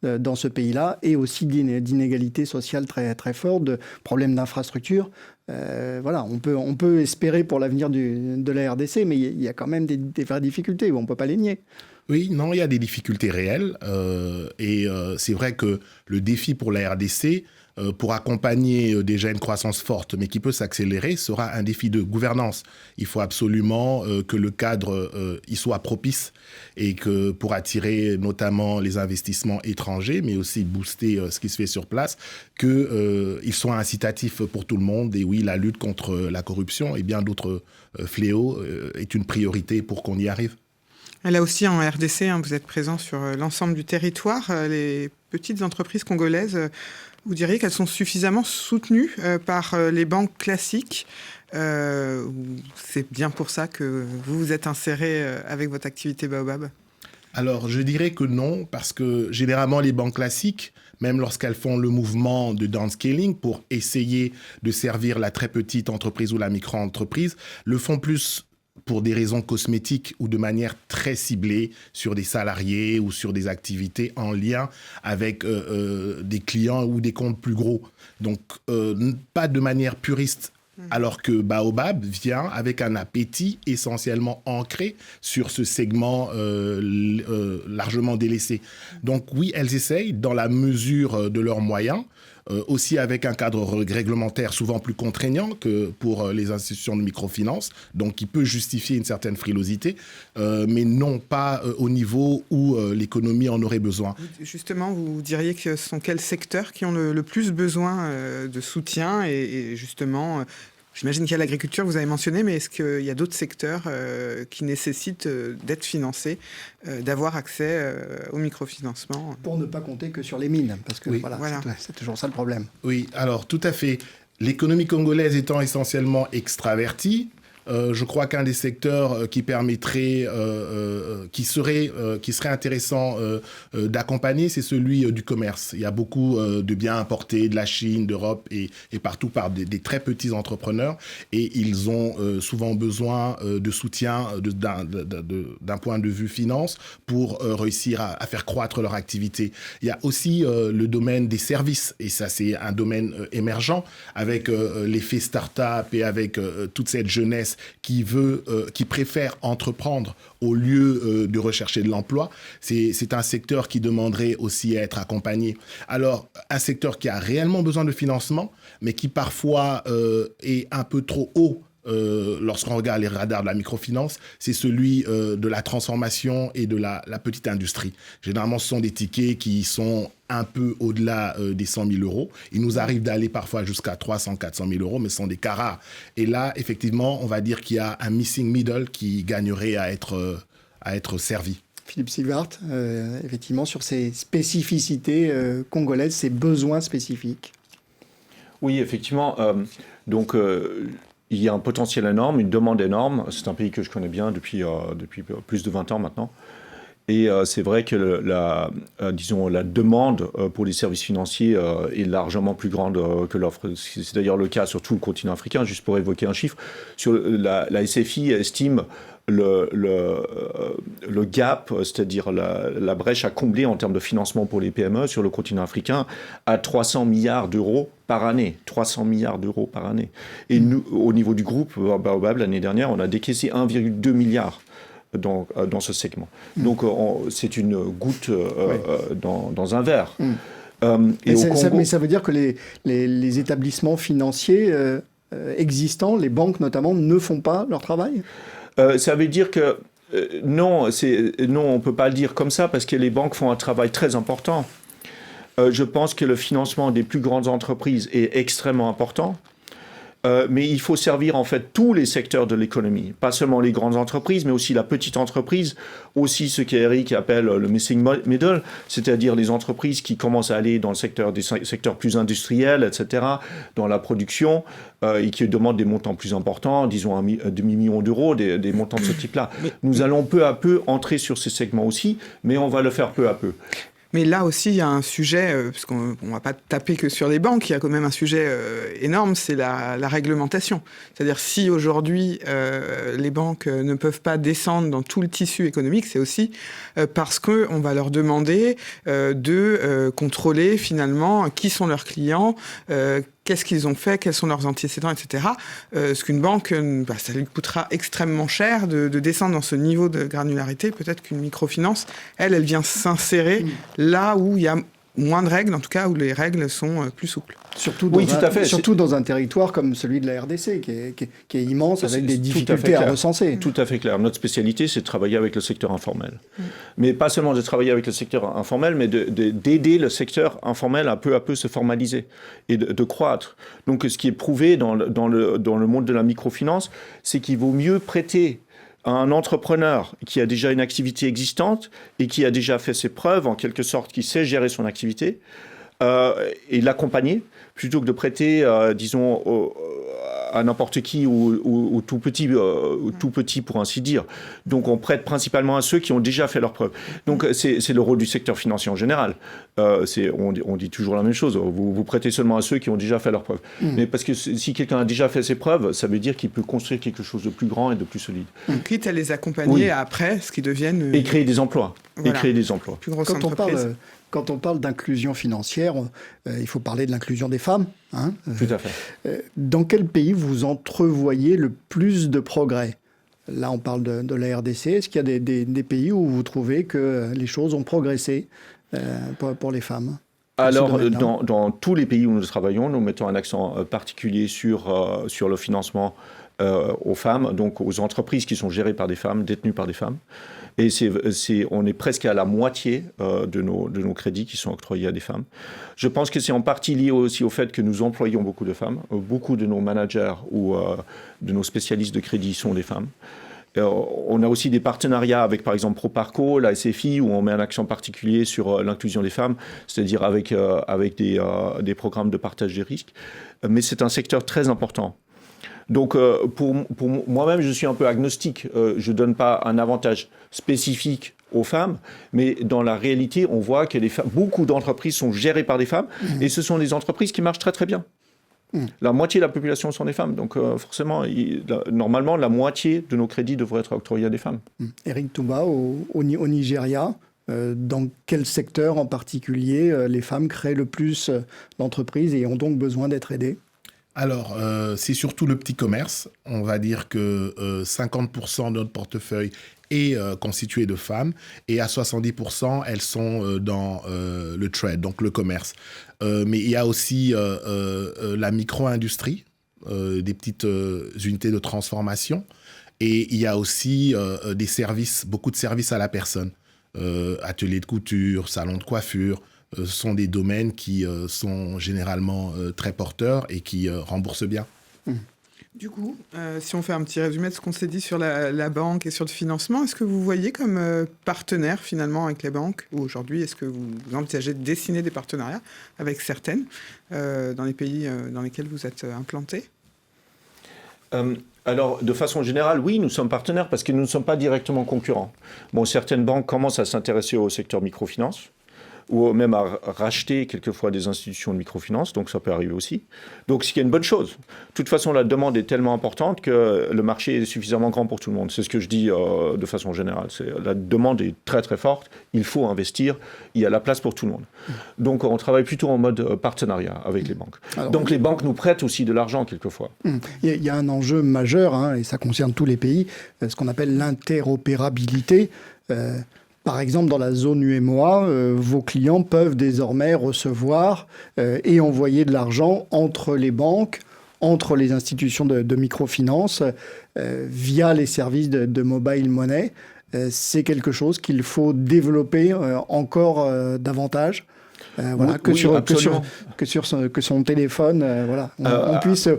dans ce pays-là, et aussi d'inégalités sociales très, très fortes, de problèmes d'infrastructure. Voilà, on peut espérer pour l'avenir de la RDC, mais il y a quand même des vraies difficultés, on ne peut pas les nier. Oui, non, il y a des difficultés réelles. Et c'est vrai que le défi pour la RDC, pour accompagner déjà une croissance forte, mais qui peut s'accélérer, sera un défi de gouvernance. Il faut absolument que le cadre y soit propice et que pour attirer notamment les investissements étrangers, mais aussi booster ce qui se fait sur place, qu'ils soient incitatifs pour tout le monde. Et oui, la lutte contre la corruption et bien d'autres fléaux est une priorité pour qu'on y arrive. Là aussi, en RDC, vous êtes présent sur l'ensemble du territoire. Les petites entreprises congolaises, vous diriez qu'elles sont suffisamment soutenues par les banques classiques. C'est bien pour ça que vous vous êtes inséré avec votre activité Baobab? Alors, je dirais que non, parce que généralement, les banques classiques, même lorsqu'elles font le mouvement de downscaling pour essayer de servir la très petite entreprise ou la micro-entreprise, le font plus pour des raisons cosmétiques ou de manière très ciblée sur des salariés ou sur des activités en lien avec des clients ou des comptes plus gros. Donc, pas de manière puriste. Alors que Baobab vient avec un appétit essentiellement ancré sur ce segment largement délaissé. Donc oui, elles essayent dans la mesure de leurs moyens, aussi avec un cadre réglementaire souvent plus contraignant que pour les institutions de microfinance, donc qui peut justifier une certaine frilosité, mais non pas au niveau où l'économie en aurait besoin. Justement, vous diriez que ce sont quels secteurs qui ont le plus besoin de soutien et justement... J'imagine qu'il y a l'agriculture, vous avez mentionné, mais est-ce qu'il y a d'autres secteurs qui nécessitent d'être financés, d'avoir accès au microfinancement? Pour ne pas compter que sur les mines, parce que oui. voilà. C'est toujours ça le problème. Oui, alors tout à fait. L'économie congolaise étant essentiellement extravertie, je crois qu'un des secteurs qui permettrait, qui serait intéressant d'accompagner, c'est celui du commerce. Il y a beaucoup de biens importés de la Chine, d'Europe et partout par des très petits entrepreneurs et ils ont souvent besoin de soutien d'un point de vue finance pour réussir à faire croître leur activité. Il y a aussi le domaine des services et ça c'est un domaine émergent avec l'effet start-up et avec toute cette jeunesse qui préfère entreprendre au lieu de rechercher de l'emploi. C'est un secteur qui demanderait aussi à être accompagné. Alors, un secteur qui a réellement besoin de financement, mais qui parfois est un peu trop haut lorsqu'on regarde les radars de la microfinance, c'est celui de la transformation et de la petite industrie. Généralement, ce sont des tickets qui sont un peu au-delà des 100 000 euros. Il nous arrive d'aller parfois jusqu'à 300 400 000 euros, mais ce sont des cas rares. Et là, effectivement, on va dire qu'il y a un missing middle qui gagnerait à être servi. Philippe Sigwart, effectivement, sur ces spécificités congolaises, ces besoins spécifiques. Oui, effectivement. Il y a un potentiel énorme, une demande énorme. C'est un pays que je connais bien depuis plus de 20 ans maintenant. Et c'est vrai que la demande pour les services financiers est largement plus grande que l'offre. C'est d'ailleurs le cas sur tout le continent africain. Juste pour évoquer un chiffre, la SFI estime le gap, c'est-à-dire la brèche à combler en termes de financement pour les PME sur le continent africain à 300 milliards d'euros par année. 300 milliards d'euros par année. Et nous, au niveau du groupe Baobab, l'année dernière, on a décaissé 1,2 milliard dans ce segment. Donc c'est une goutte dans un verre. Mais ça veut dire que les établissements financiers existants, les banques notamment, ne font pas leur travail ? Ça veut dire que non, on ne peut pas le dire comme ça parce que les banques font un travail très important. Je pense que le financement des plus grandes entreprises est extrêmement important. Mais il faut servir en fait tous les secteurs de l'économie, pas seulement les grandes entreprises, mais aussi la petite entreprise, aussi ce qu'Eric appelle le missing middle, c'est-à-dire les entreprises qui commencent à aller dans le secteur des secteurs plus industriels, etc., dans la production, et qui demandent des montants plus importants, disons un demi-million d'euros, des montants de ce type-là. Nous allons peu à peu entrer sur ces segments aussi, mais on va le faire peu à peu. Mais là aussi, il y a un sujet, parce qu'on ne va pas taper que sur les banques, il y a quand même un sujet énorme, c'est la réglementation. C'est-à-dire si aujourd'hui, les banques ne peuvent pas descendre dans tout le tissu économique, c'est aussi parce qu'on va leur demander de contrôler finalement qui sont leurs clients, qu'est-ce qu'ils ont fait, quels sont leurs antécédents, etc. Ce qu'une banque, ça lui coûtera extrêmement cher de descendre dans ce niveau de granularité. Peut-être qu'une microfinance, elle vient s'insérer là où il y a moins de règles, en tout cas, où les règles sont plus souples. Surtout Oui, tout à fait. Surtout dans un territoire comme celui de la RDC, qui est immense, avec des difficultés à recenser. Tout à fait clair. Notre spécialité, c'est de travailler avec le secteur informel. Mais pas seulement de travailler avec le secteur informel, mais d'aider le secteur informel à peu se formaliser et de croître. Donc, ce qui est prouvé dans le monde de la microfinance, c'est qu'il vaut mieux prêter à un entrepreneur qui a déjà une activité existante et qui a déjà fait ses preuves, en quelque sorte, qui sait gérer son activité, et l'accompagner, plutôt que de prêter, disons, à n'importe qui ou tout petit, pour ainsi dire. Donc, on prête principalement à ceux qui ont déjà fait leurs preuves. Donc, c'est le rôle du secteur financier en général. On dit toujours la même chose. Vous prêtez seulement à ceux qui ont déjà fait leurs preuves. Mais parce que si quelqu'un a déjà fait ses preuves, ça veut dire qu'il peut construire quelque chose de plus grand et de plus solide. Quitte à les accompagner après, ce qui deviennent... Et créer des emplois. Voilà. Et créer des emplois. Plus grosse entreprise. Quand on parle d'inclusion financière, il faut parler de l'inclusion des femmes. Hein. Tout à fait. Dans quel pays vous entrevoyez le plus de progrès ? Là, on parle de la RDC. Est-ce qu'il y a des pays où vous trouvez que les choses ont progressé pour les femmes ? Alors, dans tous les pays où nous travaillons, nous mettons un accent particulier sur le financement aux femmes, donc aux entreprises qui sont gérées par des femmes, détenues par des femmes. Et on est presque à la moitié de nos crédits qui sont octroyés à des femmes. Je pense que c'est en partie lié aussi au fait que nous employons beaucoup de femmes. Beaucoup de nos managers ou de nos spécialistes de crédit sont des femmes. On a aussi des partenariats avec, par exemple, Proparco, la SFI, où on met un accent particulier sur l'inclusion des femmes, c'est-à-dire avec des programmes de partage des risques. Mais c'est un secteur très important. Donc, pour moi-même, je suis un peu agnostique. Je ne donne pas un avantage spécifique aux femmes, mais dans la réalité, on voit que beaucoup d'entreprises sont gérées par des femmes, et ce sont des entreprises qui marchent très très bien. La moitié de la population sont des femmes, donc forcément, normalement, la moitié de nos crédits devraient être octroyés à des femmes. Eric Touba, au Nigeria, dans quel secteur en particulier les femmes créent le plus d'entreprises et ont donc besoin d'être aidées ? Alors, c'est surtout le petit commerce. On va dire que 50% de notre portefeuille est constitué de femmes et à 70%, elles sont dans le trade, donc le commerce. Mais il y a aussi la micro-industrie, des petites unités de transformation, et il y a aussi des services, beaucoup de services à la personne. Ateliers de couture, salons de coiffure, ce sont des domaines qui sont généralement très porteurs et qui remboursent bien. Du coup, si on fait un petit résumé de ce qu'on s'est dit sur la banque et sur le financement, est-ce que vous voyez comme partenaire finalement avec les banques, ou aujourd'hui, est-ce que vous envisagez de dessiner des partenariats avec certaines dans les pays dans lesquels vous êtes implantés ? Alors, de façon générale, oui, nous sommes partenaires parce que nous ne sommes pas directement concurrents. Bon, certaines banques commencent à s'intéresser au secteur microfinance, ou même à racheter quelquefois des institutions de microfinance, donc ça peut arriver aussi. Donc, ce qui est une bonne chose. De toute façon, la demande est tellement importante que le marché est suffisamment grand pour tout le monde. C'est ce que je dis de façon générale. La demande est très très forte, il faut investir, il y a la place pour tout le monde. Donc, on travaille plutôt en mode partenariat avec les banques. Alors, donc, les banques nous prêtent aussi de l'argent quelquefois. Il y a un enjeu majeur, hein, et ça concerne tous les pays, ce qu'on appelle l'interopérabilité. Par exemple, dans la zone UEMOA, vos clients peuvent désormais recevoir et envoyer de l'argent entre les banques, entre les institutions de microfinance, via les services de mobile money. C'est quelque chose qu'il faut développer encore davantage. Voilà, que sur son téléphone, voilà, on puisse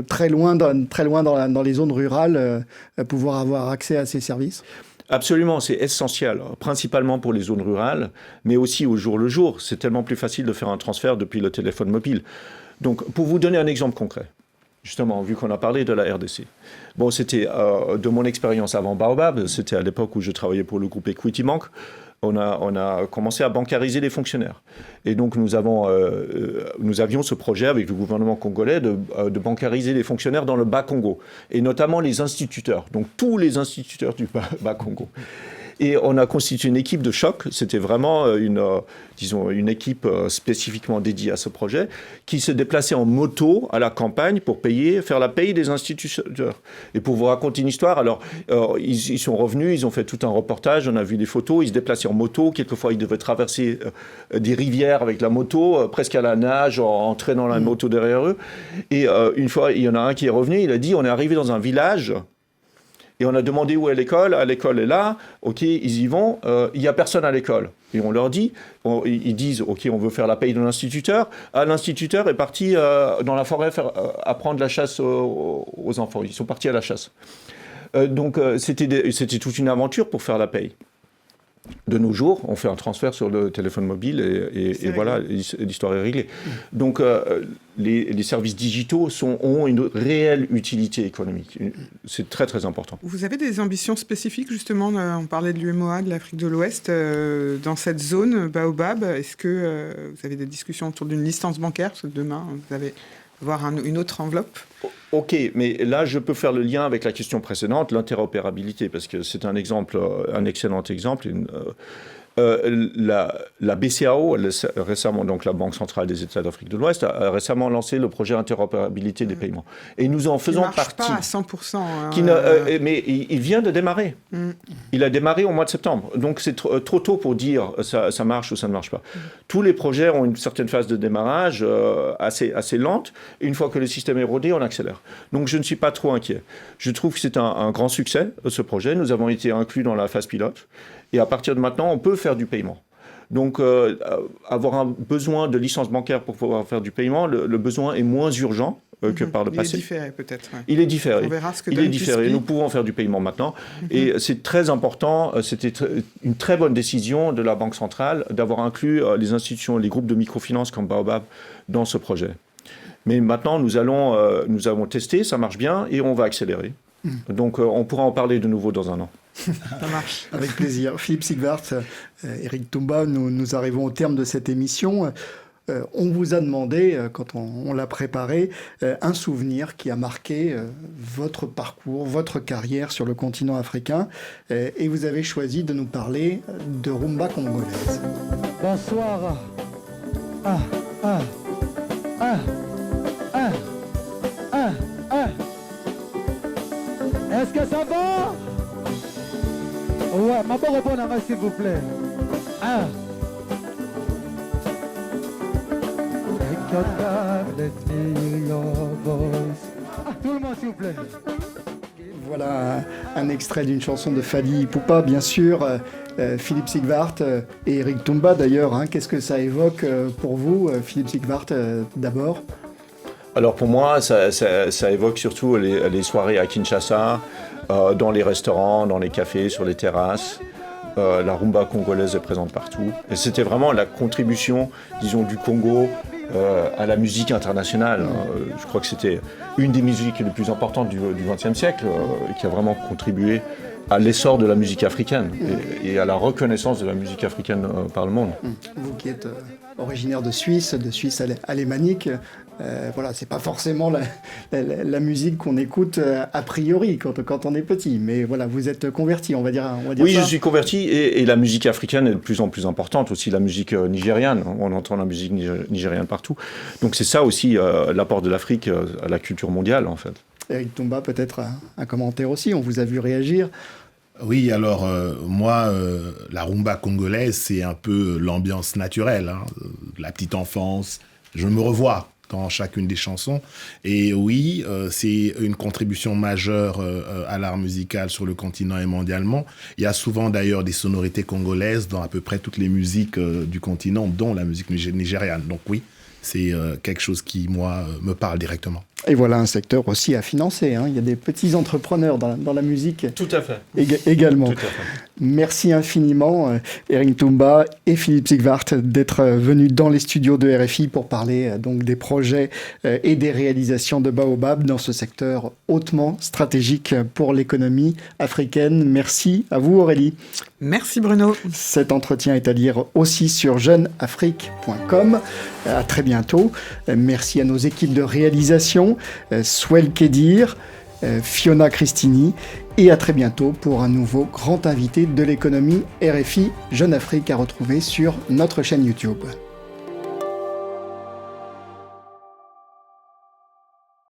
très loin dans les zones rurales pouvoir avoir accès à ces services. Absolument, c'est essentiel, principalement pour les zones rurales, mais aussi au jour le jour. C'est tellement plus facile de faire un transfert depuis le téléphone mobile. Donc, pour vous donner un exemple concret, justement, vu qu'on a parlé de la RDC. Bon, c'était de mon expérience avant Baobab, c'était à l'époque où je travaillais pour le groupe Equity Bank. On a commencé à bancariser les fonctionnaires. Et donc, nous avions ce projet avec le gouvernement congolais de bancariser les fonctionnaires dans le Bas-Congo, et notamment les instituteurs, donc tous les instituteurs du Bas-Congo. Et on a constitué une équipe de choc. C'était vraiment une équipe spécifiquement dédiée à ce projet, qui se déplaçait en moto à la campagne pour faire la paye des instituteurs. Et pour vous raconter une histoire, alors ils sont revenus, ils ont fait tout un reportage, on a vu des photos, ils se déplaçaient en moto, quelquefois ils devaient traverser des rivières avec la moto, presque à la nage, en traînant la moto derrière eux. Et une fois, il y en a un qui est revenu, il a dit, on est arrivé dans un village, et on a demandé où est l'école. Ah, l'école est là. OK, ils y vont. Il n'y a personne à l'école. Et on leur dit, ils disent, OK, on veut faire la paye de l'instituteur. Ah, l'instituteur est parti dans la forêt apprendre la chasse aux enfants. Ils sont partis à la chasse. Donc, c'était toute une aventure pour faire la paye. De nos jours, on fait un transfert sur le téléphone mobile et voilà, l'histoire est réglée. Donc, les services digitaux ont une réelle utilité économique. C'est très, très important. Vous avez des ambitions spécifiques, justement, on parlait de l'UMOA, de l'Afrique de l'Ouest, dans cette zone Baobab. Est-ce que vous avez des discussions autour d'une licence bancaire? Parce que demain, vous allez avoir une autre enveloppe. OK, mais là, je peux faire le lien avec la question précédente, l'interopérabilité, parce que c'est un excellent exemple. La BCAO, récemment, donc la Banque centrale des États d'Afrique de l'Ouest, a récemment lancé le projet interopérabilité des paiements. Et nous en faisons partie. Pas à 100%. Mais il vient de démarrer. Il a démarré au mois de septembre. Donc c'est trop tôt pour dire ça marche ou ça ne marche pas. Tous les projets ont une certaine phase de démarrage assez lente. Une fois que le système est rodé, on accélère. Donc je ne suis pas trop inquiet. Je trouve que c'est un grand succès, ce projet. Nous avons été inclus dans la phase pilote. Et à partir de maintenant, on peut faire du paiement. Donc, avoir un besoin de licence bancaire pour pouvoir faire du paiement, le besoin est moins urgent que par le passé. Il est différé peut-être. Ouais. Il est différé. On verra ce que il est différé. Nous pouvons faire du paiement maintenant. Et c'est très important. C'était une très bonne décision de la Banque centrale d'avoir inclus les institutions, les groupes de microfinance comme Baobab dans ce projet. Mais maintenant, nous avons testé, ça marche bien et on va accélérer. Donc, on pourra en parler de nouveau dans un an. Ça marche. Avec plaisir. Philippe Sigwart, Eric Toumba, nous arrivons au terme de cette émission. On vous a demandé, quand on l'a préparé, un souvenir qui a marqué votre parcours, votre carrière sur le continent africain. Et vous avez choisi de nous parler de rumba congolaise. Bonsoir. Est-ce que ça va? Ouais, ma bonne réponse, s'il vous plaît. Tout le monde, s'il vous plaît. Voilà un extrait d'une chanson de Fally Ipupa, bien sûr. Philippe Sigwart et Eric Toumba, d'ailleurs. Qu'est-ce que ça évoque pour vous, Philippe Sigwart, d'abord? Alors pour moi, ça évoque surtout les soirées à Kinshasa, dans les restaurants, dans les cafés, sur les terrasses. La rumba congolaise est présente partout. Et c'était vraiment la contribution, disons, du Congo à la musique internationale. Je crois que c'était une des musiques les plus importantes du XXe siècle, qui a vraiment contribué à l'essor de la musique africaine et à la reconnaissance de la musique africaine par le monde. Vous qui êtes originaire de Suisse alémanique, voilà, c'est pas forcément la musique qu'on écoute a priori quand on est petit, mais voilà, vous êtes converti, on va dire oui, ça. Je suis converti et la musique africaine est de plus en plus importante, aussi la musique nigériane, on entend la musique nigériane partout. Donc c'est ça aussi l'apport de l'Afrique à la culture mondiale en fait. Eric Toumba, peut-être un commentaire aussi, on vous a vu réagir. Oui, alors moi, la rumba congolaise, c'est un peu l'ambiance naturelle, la petite enfance. Je me revois dans chacune des chansons. Et oui, c'est une contribution majeure à l'art musical sur le continent et mondialement. Il y a souvent d'ailleurs des sonorités congolaises dans à peu près toutes les musiques du continent, dont la musique nigériane. Donc oui, c'est quelque chose qui, moi, me parle directement. Et voilà un secteur aussi à financer. Il y a des petits entrepreneurs dans la musique. Tout à fait. Également. Tout à fait. Merci infiniment, Eric Toumba et Philippe Sigwart, d'être venus dans les studios de RFI pour parler donc des projets et des réalisations de Baobab dans ce secteur hautement stratégique pour l'économie africaine. Merci à vous, Aurélie. Merci, Bruno. Cet entretien est à lire aussi sur jeuneafrique.com. À très bientôt. Merci à nos équipes de réalisation. Swell Kedir, Fiona Cristini. Et à très bientôt pour un nouveau grand invité de l'économie RFI Jeune Afrique à retrouver sur notre chaîne YouTube.